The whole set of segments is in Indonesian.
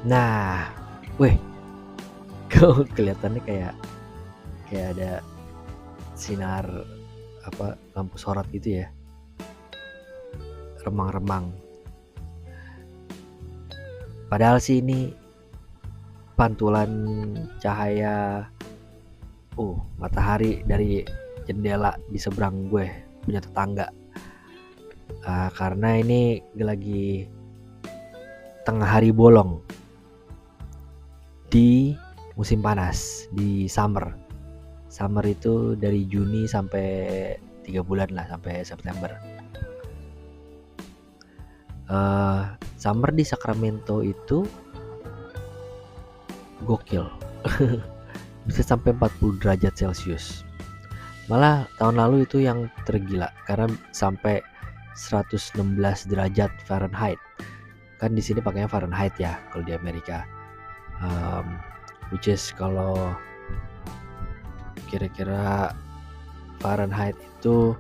Nah, weh, kok kelihatannya kayak ada sinar lampu sorot gitu ya, remang-remang. Padahal sih ini pantulan cahaya matahari dari jendela di seberang gue punya tetangga. Karena ini lagi tengah hari bolong di musim panas, di summer. Summer itu dari Juni sampai 3 bulan lah, sampai September. Summer di Sacramento itu gokil. Bisa sampai 40 derajat Celcius. Malah tahun lalu itu yang tergila karena sampai 116 derajat Fahrenheit. Kan di sini pakainya Fahrenheit ya kalau di Amerika. Which is kalau kira-kira Fahrenheit itu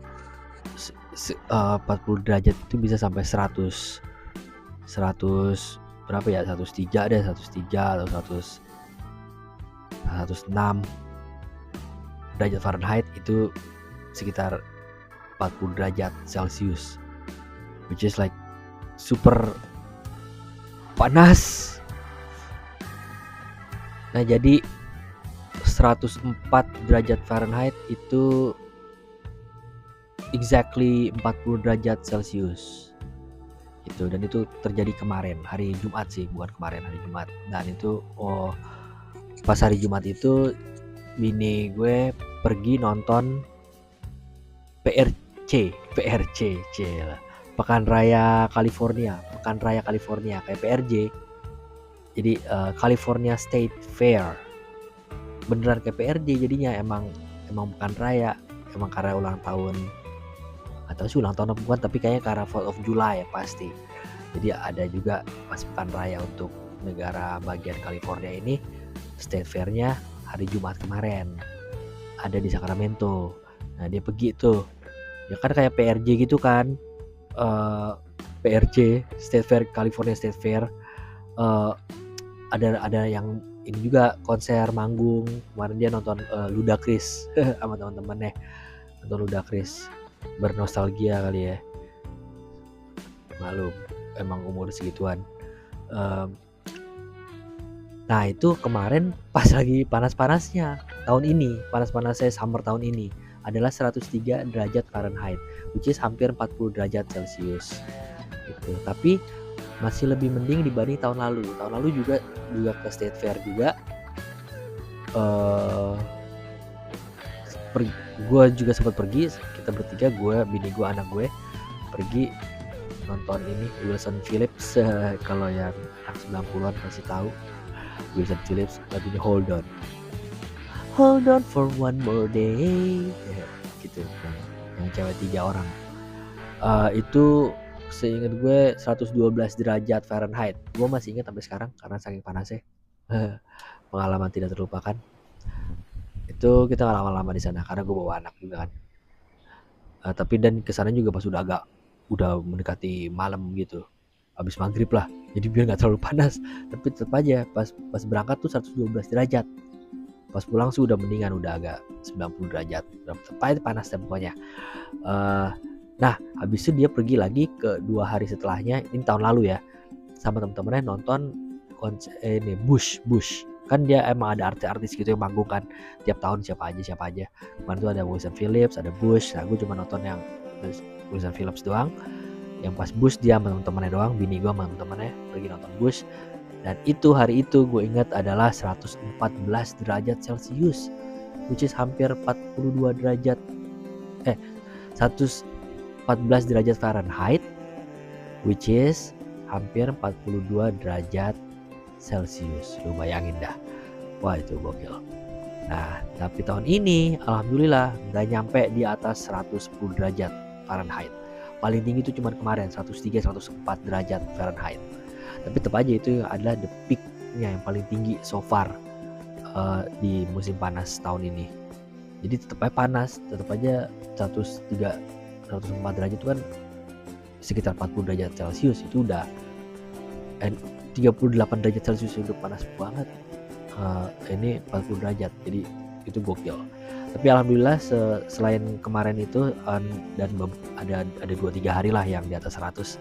40 derajat itu bisa sampai 100 berapa ya, 103 deh, 103 atau 106 derajat Fahrenheit, itu sekitar 40 derajat Celcius, which is like super panas. Nah, jadi 104 derajat Fahrenheit itu exactly 40 derajat Celcius gitu. Dan itu terjadi kemarin hari Jumat sih, bukan kemarin, hari Jumat. Dan itu pas hari Jumat itu bini gue pergi nonton PRC lah, Pekan Raya California kayak PRJ. Jadi California State Fair, beneran kayak PRJ jadinya. Emang pekan raya, emang karena ulang tahun, atau sih ulang tahun apa bukan, tapi kayaknya karena 4th of July ya pasti. Jadi ada juga pas pekan raya untuk negara bagian California ini. State Fair-nya hari Jumat kemarin ada di Sacramento. Nah, dia pergi tuh, ya kan kayak PRJ gitu kan, PRJ State Fair, California State Fair. Ada yang ini juga konser manggung. Kemarin dia nonton Ludacris sama teman-temannya, nonton Ludacris, bernostalgia kali ya, malum emang umur segituan. Nah, itu kemarin pas lagi panas-panasnya tahun ini, panas-panasnya summer tahun ini adalah 103 derajat Fahrenheit, which is hampir 40 derajat Celcius gitu. Tapi masih lebih mending dibanding tahun lalu. Tahun lalu juga ke State Fair juga. Gue juga sempat pergi, kita bertiga, gue, bini gue, anak gue, pergi nonton ini Wilson Phillips. Kalau yang anak 90-an pasti tahu Wilson Phillips lagunya Hold On for One More Day gitu, yang cewek 3 orang. Itu seingat gue 112 derajat Fahrenheit. Gue masih ingat sampai sekarang karena saking panasnya. Pengalaman tidak terlupakan. Itu kita nggak lama-lama di sana karena gue bawa anak juga kan. Tapi dan kesana juga pas udah mendekati malam gitu, habis maghrib lah, jadi biar nggak terlalu panas. Tapi tetap aja pas berangkat tuh 112 derajat. Pas pulang sih udah mendingan, udah agak 90 derajat. Tetap panas deh pokoknya. Nah, habis itu dia pergi lagi ke 2 hari setelahnya, ini tahun lalu ya, sama temen-temennya nonton konser ini Bush. Kan dia emang ada artis-artis gitu yang manggung kan tiap tahun, siapa aja. Kemarin tuh ada Wilson Phillips, ada Bush. Nah, gue cuma nonton yang Wilson Phillips doang. Yang pas Bush dia sama temen-temennya doang, bini gue sama temen-temennya pergi nonton Bush. Dan itu hari itu gue ingat adalah 114 derajat Celcius, which is hampir 42 derajat 114 derajat Fahrenheit, which is hampir 42 derajat Celcius. Lu bayangin dah. Wah, itu gokil. Nah, tapi tahun ini alhamdulillah nggak nyampe di atas 110 derajat Fahrenheit. Paling tinggi itu cuma kemarin 103-104 derajat Fahrenheit. Tapi tetap aja itu adalah the peak-nya yang paling tinggi so far di musim panas tahun ini. Jadi tetap aja panas, tetap aja 104 derajat itu kan sekitar 40 derajat Celcius, itu udah and 38 derajat Celcius udah panas banget. Ini 40 derajat, jadi itu gokil. Tapi alhamdulillah selain kemarin itu dan ada 2-3 hari lah yang di atas 100.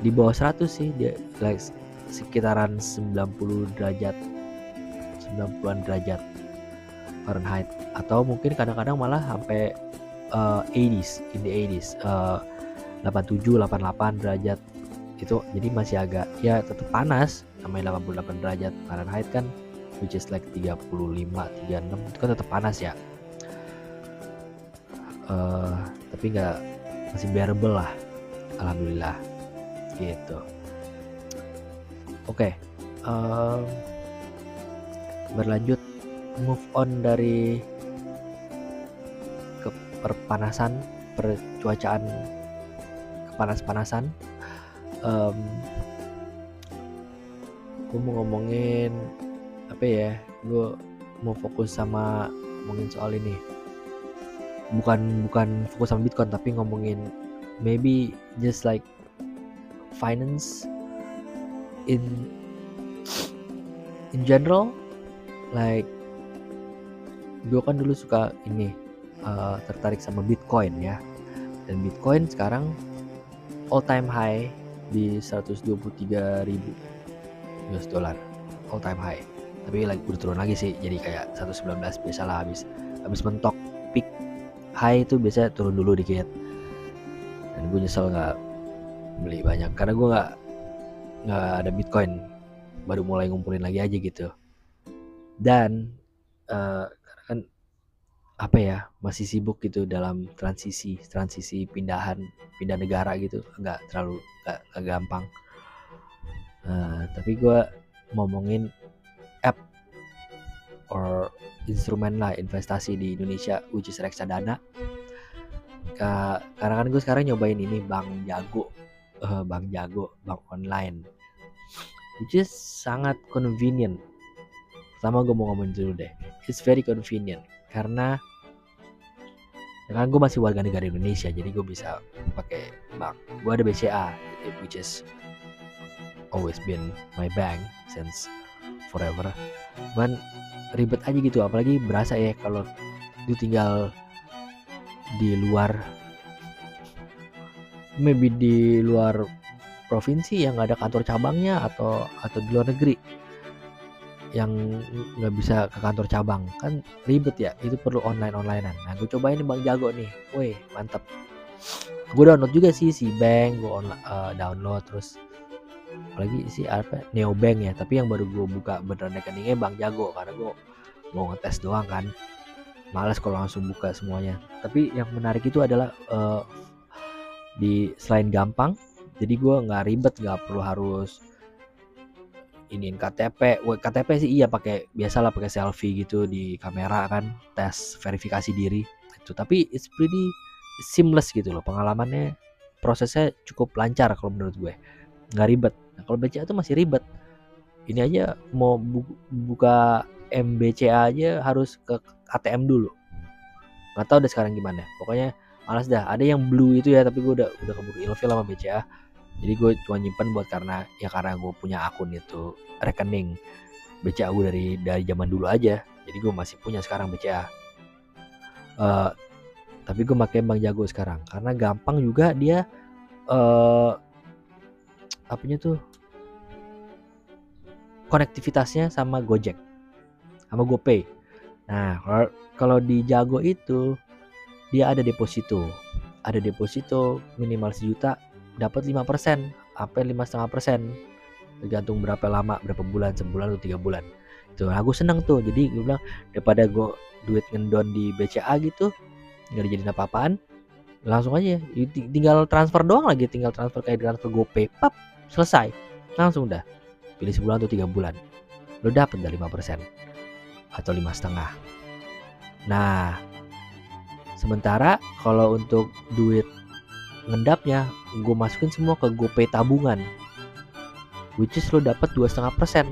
Di bawah 100 sih dia like sekitaran 90 derajat, 90-an derajat Fahrenheit, atau mungkin kadang-kadang malah sampai 80s, in the 80s, 87, 88 derajat itu. Jadi masih agak ya tetap panas, namanya 88 derajat Fahrenheit kan, which is like 35, 36, itu kan tetap panas ya. Tapi nggak, masih bearable lah, alhamdulillah gitu. Oke, berlanjut, move on dari perpanasan, percuacaan kepanas-panasan. Gue mau ngomongin apa ya, gue mau fokus sama ngomongin soal ini, bukan fokus sama Bitcoin, tapi ngomongin maybe just like finance in general. Like gue kan dulu suka ini, tertarik sama Bitcoin ya, dan Bitcoin sekarang all time high di 123.000 US dollar, all time high. Tapi lagi udah turun lagi sih, jadi kayak 119 biasalah, habis mentok peak high itu biasanya turun dulu dikit. Dan gue nyesel nggak beli banyak karena gue nggak ada Bitcoin, baru mulai ngumpulin lagi aja gitu. Dan kan apa ya, masih sibuk gitu dalam transisi pindah negara gitu, nggak gampang. Tapi gue ngomongin app or instrumen lah investasi di Indonesia, which is reksadana. Karena kan gue sekarang nyobain ini Bank Jago, bank online, which is sangat convenient. Pertama gue mau ngomongin dulu deh, it's very convenient karena kan gue masih warga negara Indonesia, jadi gue bisa pakai bank. Gue ada BCA, which is always been my bank since forever. Cuman ribet aja gitu, apalagi berasa ya kalau lu tinggal di luar, maybe di luar provinsi yang nggak ada kantor cabangnya, atau di luar negeri yang nggak bisa ke kantor cabang, kan ribet ya, itu perlu onlinean. Nah gue cobain Bank Jago nih, woi mantep. Gue download juga sih si bank, gue download, terus apalagi si apa Neobank ya, tapi yang baru gue buka beneran rekeningnya Bank Jago karena gue mau ngetes doang kan, malas kalau langsung buka semuanya. Tapi yang menarik itu adalah selain gampang, jadi gue nggak ribet, nggak perlu harus iniin KTP. KTP sih iya pakai, biasalah pakai selfie gitu di kamera kan, tes verifikasi diri itu. Tapi it's pretty seamless gitu loh, pengalamannya, prosesnya cukup lancar kalau menurut gue, nggak ribet. Nah, kalau BCA tuh masih ribet. Ini aja mau buka MBCA aja harus ke ATM dulu. Nggak tahu deh sekarang gimana. Pokoknya malas dah. Ada yang blue itu ya, tapi gue udah keburu ilfil sama BCA. Jadi gue cuma nyimpen buat karena gue punya akun itu, rekening BCA gue dari zaman dulu aja. Jadi gue masih punya sekarang BCA. Tapi gue pakai Bank Jago sekarang karena gampang juga dia, apanya tuh, konektivitasnya sama Gojek, sama GoPay. Nah kalau di Jago itu dia ada deposito minimal 1 juta, dapat 5% sampai 5,5%, tergantung berapa lama, berapa bulan, sebulan atau 3 bulan. Itu aku seneng tuh. Jadi gue bilang daripada gue duit ngendon di BCA gitu nggak dijadiin apa-apaan, langsung aja tinggal transfer doang lagi, tinggal transfer kayak transfer GoPay, pap, selesai, langsung dah. Pilih sebulan atau 3 bulan, lo dapet dah 5% atau 5,5%. Nah sementara kalau untuk duit ngendapnya gue masukin semua ke GoPay tabungan, which is lo dapet 2,5%.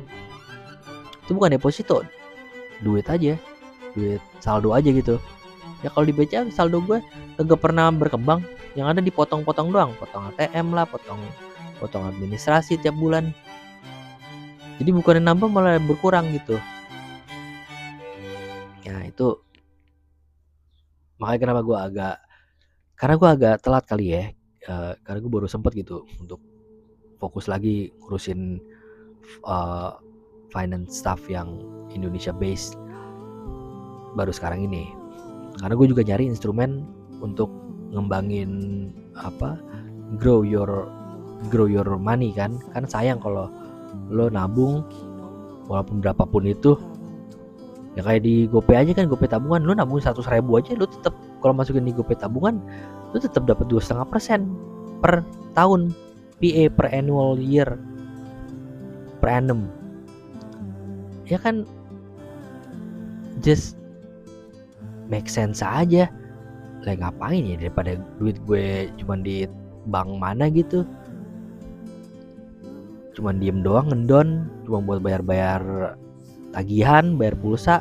Itu bukan deposito, duit aja, duit saldo aja gitu ya. Kalau di BCA saldo gue gak pernah berkembang, yang ada dipotong-potong doang, potong ATM lah, potong potong administrasi tiap bulan. Jadi bukannya nambah malah berkurang gitu. Ya itu makanya kenapa karena gue agak telat kali ya. Karena gue baru sempet gitu untuk fokus lagi ngurusin finance stuff yang Indonesia based baru sekarang ini. Karena gue juga nyari instrumen untuk ngembangin grow your money kan sayang kalau lo nabung walaupun berapapun itu, ya kayak di GoPay aja kan, GoPay tabungan lo nabung 100.000 aja, lo tetap kalau masukin di GoPay tabungan lo tetap dapat 2,5% per tahun, PA per annual year, per annum, ya kan, just make sense aja. Lah ngapain ya, daripada duit gue cuman di bank mana gitu, cuman diem doang ngendon, cuma buat bayar tagihan, bayar pulsa.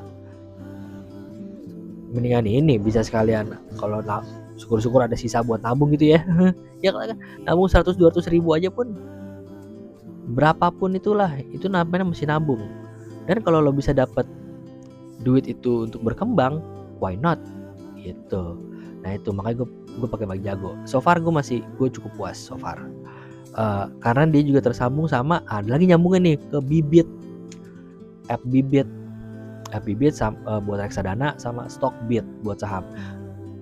Mendingan ini bisa sekalian kalau syukur-syukur ada sisa buat nabung gitu ya. Ya kan nabung 100-200 ribu aja pun, berapapun itulah, itu namanya masih nabung. Dan kalau lo bisa dapat duit itu untuk berkembang, why not gitu. Nah itu makanya gue pakai Bank Jago. So far gue cukup puas so far. Karena dia juga tersambung sama, ada lagi nyambungnya nih ke Bibit, app Bibit buat reksadana, sama Stockbit buat saham.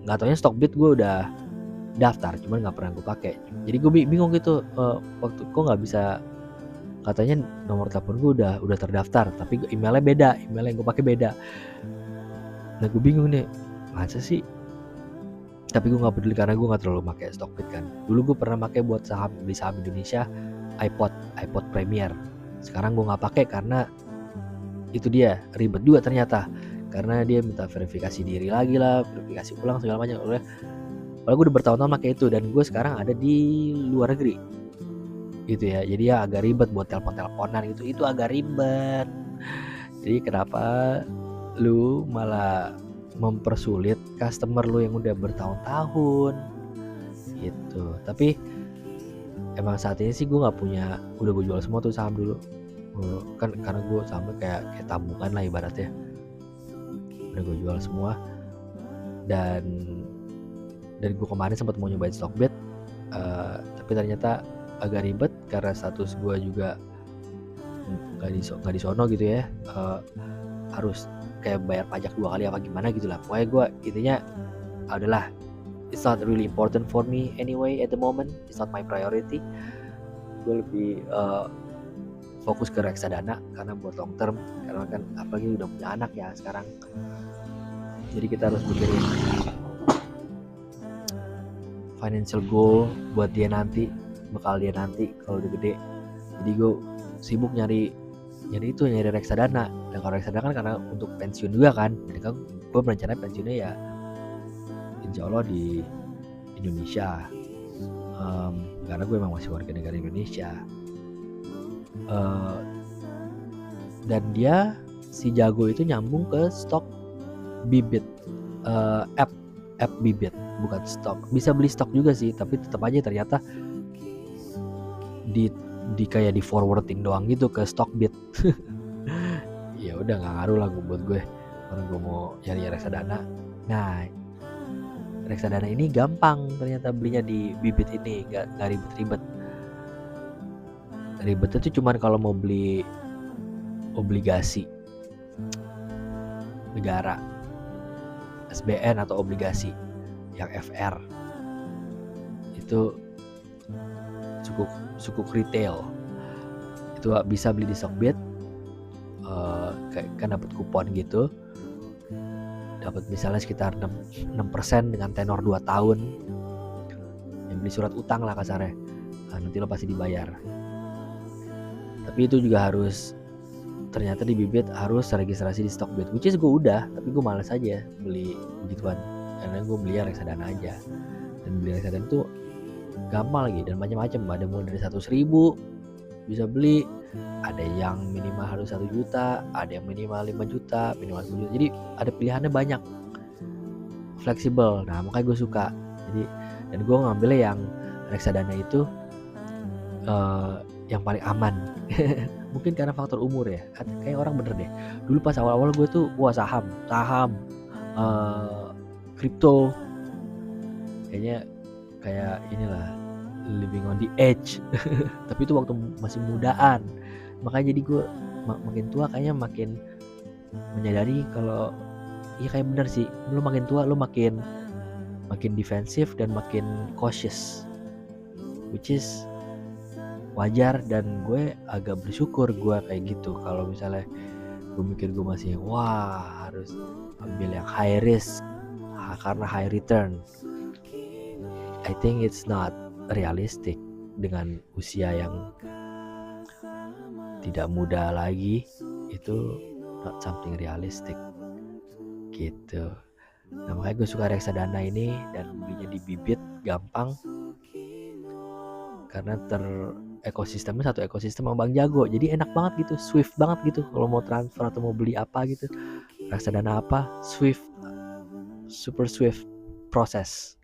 Nggak taunya Stockbit gue udah daftar, cuman nggak pernah gue pakai. Jadi gue bingung gitu, waktu kok nggak bisa, katanya nomor telepon gue udah terdaftar, tapi emailnya beda, email yang gue pakai beda. Nah gue bingung nih, masa sih? Tapi gue nggak peduli karena gue nggak terlalu pakai Stockbit kan. Dulu gue pernah pakai buat beli saham Indonesia, iPod Premier. Sekarang gue nggak pakai karena itu dia ribet juga ternyata, karena dia minta verifikasi diri lagi lah, verifikasi ulang segala macam. Padahal gue udah bertahun-tahun pakai itu, dan gue sekarang ada di luar negeri gitu ya, jadi ya agak ribet buat telepon-teleponan gitu, itu agak ribet. Jadi kenapa lu malah mempersulit customer lu yang udah bertahun-tahun gitu. Tapi emang saat ini sih gue nggak punya, udah gue jual semua tuh saham dulu kan, karena gue sahamnya kayak tabungan lah ibaratnya, udah gue jual semua. Dan gue kemarin sempat mau nyobain Stockbit, tapi ternyata agak ribet karena status gue juga nggak di sono gitu ya, harus kayak bayar pajak 2 kali apa gimana gitu lah. Pokoknya gue intinya adalah it's not really important for me anyway at the moment, it's not my priority. Gue lebih fokus ke reksadana karena buat long term, karena kan apalagi udah punya anak ya sekarang, jadi kita harus mikirin financial goal buat dia nanti, bakal dia nanti kalau udah gede. Jadi gue sibuk nyari reksadana. Dan kalau reksadana kan karena untuk pensiun juga kan, jadi kan gue berencana pensiunnya ya insya Allah di Indonesia, karena gue emang masih warga negara Indonesia. Dan dia si Jago itu nyambung ke stok Bibit, app Bibit, bukan stok. Bisa beli stok juga sih, tapi tetap aja ternyata di kayak di forwarding doang gitu ke Stockbit. Ya udah nggak ngaruh lah buat gue, karena gue mau nyari reksadana. Nah reksadana ini gampang ternyata belinya di Bibit ini, nggak ribet-ribet. Ribetnya tuh cuman kalau mau beli obligasi negara, SBN atau obligasi yang FR, itu cukup retail, itu bisa beli di Stockbit, kan dapat kupon gitu, dapat misalnya sekitar 6% dengan tenor 2 tahun, yang beli surat utang lah kasarnya. Nanti lo pasti dibayar. Tapi itu juga harus, ternyata di Bibit harus registrasi di Stockbit, which is gue udah, tapi gue malas aja beli begituan, karena gue beli reksadana aja. Dan beli reksadana itu gampang lagi dan macam-macam, ada mulai dari 100.000 bisa beli, ada yang minimal harus 1 juta, ada yang minimal 5 juta, minimal 10 juta. Jadi ada pilihannya banyak, fleksibel. Nah makanya gue suka. Jadi, dan gue ngambilnya yang reksadana itu yang paling aman. Mungkin karena faktor umur ya, kayak orang bener deh, dulu pas awal-awal gue tuh saham kripto, kayaknya kayak inilah living on the edge. Tapi itu waktu masih mudaan, makanya jadi gue makin tua kayaknya makin menyadari kalau iya kayak bener sih, lu makin tua lu makin defensif dan makin cautious, which is wajar, dan gue agak bersyukur gue kayak gitu. Kalau misalnya gue mikir gue masih harus ambil yang high risk karena high return, I think it's not realistic. Dengan usia yang tidak muda lagi, itu not something realistic gitu. Nah, makanya gue suka reksadana ini dan belinya di bibit gampang, karena ekosistemnya satu ekosistem sama Bank Jago, jadi enak banget gitu, swift banget gitu. Kalau mau transfer atau mau beli apa gitu, reksadana apa, swift, super swift proses.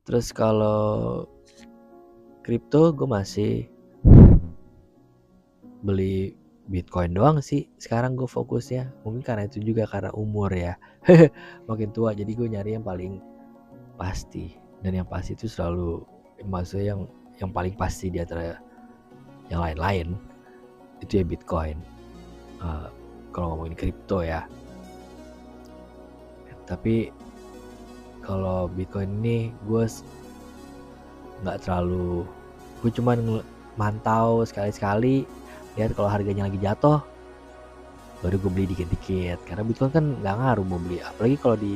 Terus kalau kripto gue masih beli Bitcoin doang sih sekarang gue fokusnya. Mungkin karena itu juga karena umur ya. Makin tua jadi gue nyari yang paling pasti, dan yang pasti itu selalu maksudnya yang paling pasti di antara yang lain-lain itu ya Bitcoin. Kalau ngomongin kripto ya. Tapi kalau Bitcoin ini gue nggak terlalu, gue cuman mantau sekali-sekali, lihat kalau harganya lagi jatuh baru gue beli dikit-dikit, karena Bitcoin kan nggak ngaruh mau beli. Apalagi kalau di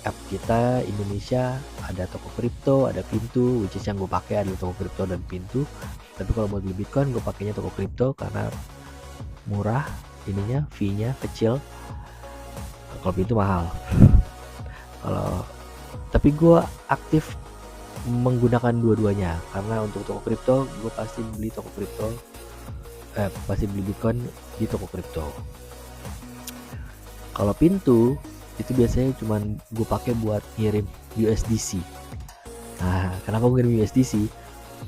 app kita Indonesia ada toko kripto, ada Pintu, which is yang gue pakai adalah toko kripto dan Pintu. Tapi kalau mau beli Bitcoin gue pakainya toko kripto karena murah ininya, fee-nya kecil. Kalau Pintu mahal. Tapi gue aktif menggunakan dua-duanya, karena untuk toko kripto gue pasti beli Bitcoin di toko kripto. Kalau Pintu itu biasanya cuman gue pakai buat ngirim USDC. Nah, kenapa gue ngirim USDC?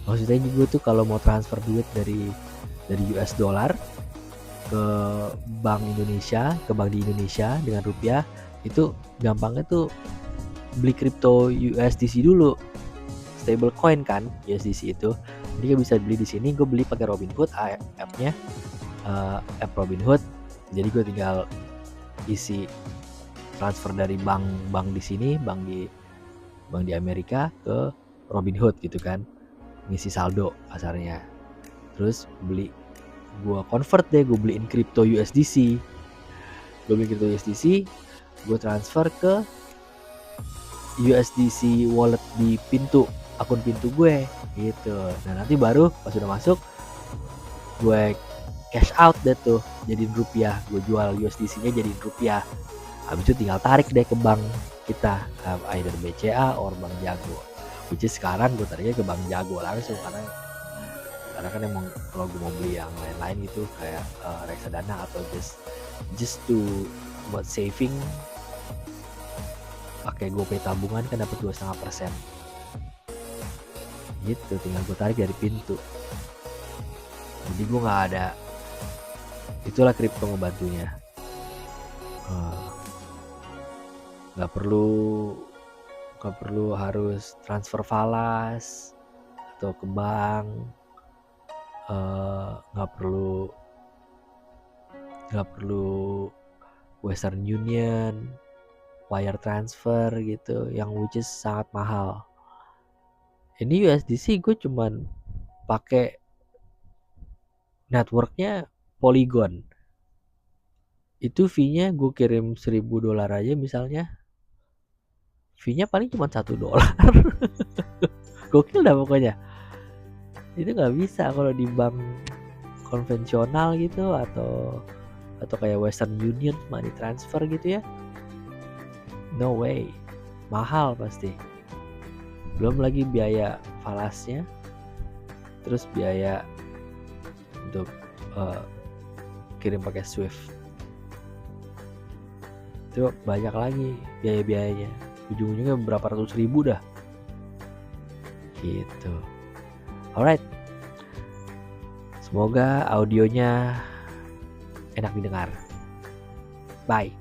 Maksudnya gue tuh kalau mau transfer duit dari US dollar ke bank Indonesia, ke bank di Indonesia dengan rupiah, itu gampangnya tuh beli kripto USDC dulu, stable coin kan USDC itu. Jadi gue bisa beli di sini, gue beli pakai Robinhood app-nya, app Robinhood. Jadi gue tinggal isi transfer dari bank di sini, bank di Amerika ke Robinhood gitu kan, ngisi saldo kasarnya. Terus gue convert deh, gue beliin kripto USDC, gue transfer ke USDC wallet di Pintu, akun Pintu gue gitu. Nah nanti baru pas sudah masuk gue cash out deh tuh, jadiin rupiah, gue jual USDC-nya jadiin rupiah. Habis itu tinggal tarik deh ke bank kita, either BCA or Bank Jago. Which is sekarang gue tariknya ke Bank Jago langsung, karena kan emang kalau gue mau beli yang lain-lain gitu kayak reksadana atau just to buat saving, pakai GoPay tabungan kan dapat 2,5% gitu, tinggal gue tarik dari Pintu. Jadi gue nggak ada, itulah kripto ngebantunya. Nggak perlu harus transfer falas atau ke bank, nggak perlu Western Union, wire transfer gitu, yang which is sangat mahal. Ini USDC gue cuman pakai networknya Polygon, itu fee-nya gue kirim $1,000 aja misalnya, fee-nya paling cuma $1. Gokil dah pokoknya. Itu nggak bisa kalau di bank konvensional gitu, atau kayak Western Union money transfer gitu ya. No way, mahal pasti. Belum lagi biaya falasnya, terus biaya untuk kirim pakai Swift, itu banyak lagi biaya-biayanya. ujung-ujungnya berapa ratus ribu dah gitu. Alright, semoga audionya enak didengar. Bye.